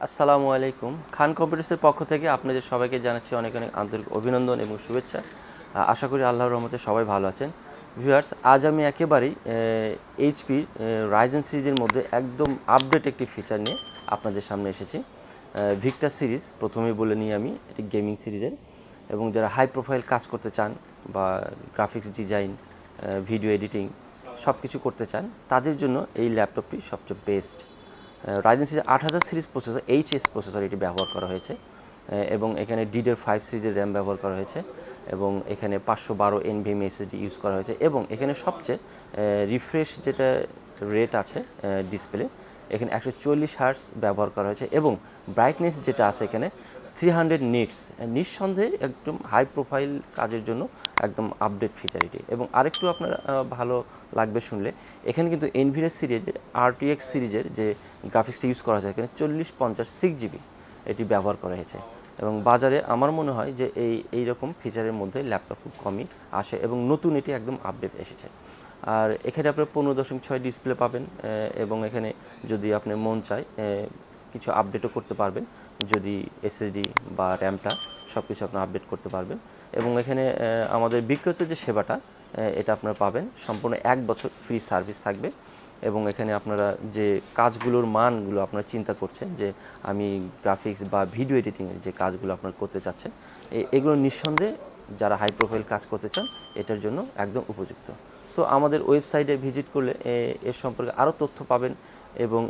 আসসালামু আলাইকুম। খান কম্পিউটার্সের পক্ষ থেকে আপনাদের সবাইকে জানাচ্ছি অনেক অনেক আন্তরিক অভিনন্দন এবং শুভেচ্ছা। আশা করি আল্লাহর রহমতে সবাই ভালো আছেন। ভিউয়ার্স, আজ আমি একেবারেই এইচপি রাইজেন সিরিজের মধ্যে একদম আপডেট একটি ফিচার নিয়ে আপনাদের সামনে এসেছি। ভিক্টা সিরিজ প্রথমেই বলে নিই আমি, এটি গেমিং সিরিজের, এবং যারা হাই প্রোফাইল কাজ করতে চান বা গ্রাফিক্স ডিজাইন, ভিডিও এডিটিং সব কিছু করতে চান, তাদের জন্য এই ল্যাপটপটি সবচেয়ে best. Ryzen series 8000 series processor, HS processor এটি ব্যবহার করা হয়েছে, এবং এখানে DDR5 সিরিজের র্যাম ব্যবহার করা হয়েছে, এবং এখানে 512 NVMe SSD ইউজ করা হয়েছে, এবং এখানে সবচেয়ে রিফ্রেশ যেটা রেট আছে ডিসপ্লে, এখানে 140 হার্টজ ব্যবহার করা হয়েছে, এবং ব্রাইটনেস যেটা আছে এখানে 300 নিটস, নিঃসন্দেহে একদম হাই প্রোফাইল কাজের জন্য একদম আপডেট ফিচার এটি। এবং আরেকটু আপনার ভালো লাগবে শুনলে, এখানে কিন্তু এনভিডিয়া সিরিজের RTX সিরিজের যে গ্রাফিক্সটা ইউজ করা হয়েছে, এখানে 4050 6GB এটি ব্যবহার করা হয়েছে। এবং বাজারে আমার মনে হয় যে এইরকম ফিচারের মধ্যে ল্যাপটপ খুব কমই আসে, এবং নতুন এটি একদম আপডেট এসেছে। আর এখানে আপনার 15.6 ডিসপ্লে পাবেন, এবং এখানে যদি আপনি মন চায় কিছু আপডেটও করতে পারবেন, যদি SSD বা র্যামটা সব কিছু আপনার আপডেট করতে পারবেন। এবং এখানে আমাদের বিক্রেতার যে সেবাটা, এটা আপনারা পাবেন, সম্পূর্ণ 1 বছর ফ্রি সার্ভিস থাকবে। এবং এখানে আপনারা যে কাজগুলোর মানগুলো আপনারা চিন্তা করছেন যে আমি গ্রাফিক্স বা ভিডিও এডিটিংয়ের যে কাজগুলো আপনারা করতে চাচ্ছেন, এগুলো নিঃসন্দেহে যারা হাই প্রোফাইল কাজ করতে চান এটার জন্য একদম উপযুক্ত। সো আমাদের ওয়েবসাইটে ভিজিট করলে এর সম্পর্কে আরও তথ্য পাবেন, এবং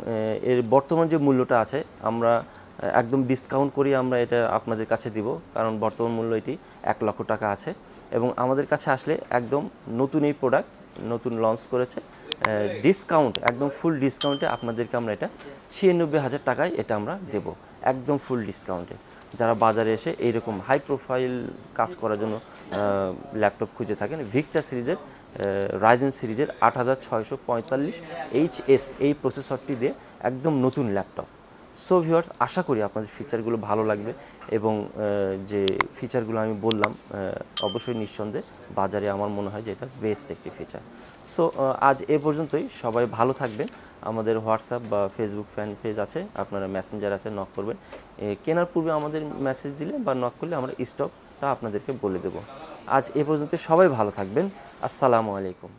এর বর্তমান যে মূল্যটা আছে আমরা একদম ডিসকাউন্ট করি আমরা এটা আপনাদের কাছে দিব, কারণ বর্তমান মূল্য এটি 1 লক্ষ টাকা আছে। এবং আমাদের কাছে আসলে একদম নতুন এই প্রোডাক্ট নতুন লঞ্চ করেছে, ডিসকাউন্ট একদম ফুল ডিসকাউন্টে আপনাদেরকে আমরা এটা 96,000 টাকায় এটা আমরা দেব, একদম ফুল ডিসকাউন্টে। যারা বাজারে এসে এইরকম হাই প্রোফাইল কাজ করার জন্য ল্যাপটপ খুঁজে থাকেন, ভিক্টা সিরিজের রাইজেন সিরিজের 8645 HS এই প্রসেসরটি দিয়ে একদম নতুন ল্যাপটপ। সো ভিউয়ার্স, আশা করি আপনাদের ফিচারগুলো ভালো লাগবে, এবং যে ফিচারগুলো আমি বললাম অবশ্যই নিঃসন্দেহে বাজারে আমার মনে হয় যে এটা বেস্ট একটি ফিচার। সো আজ এ পর্যন্তই, সবাই ভালো থাকবেন। আমাদের হোয়াটসঅ্যাপ বা ফেসবুক ফ্যান পেজ আছে, আপনারা মেসেঞ্জার আছে, নক করবেন। কেনার পূর্বে আমাদের মেসেজ দিলে বা নক করলে আমরা স্টকটা আপনাদেরকে বলে দেব। আজ এ পর্যন্ত, সবাই ভালো থাকবেন। আসসালামু আলাইকুম।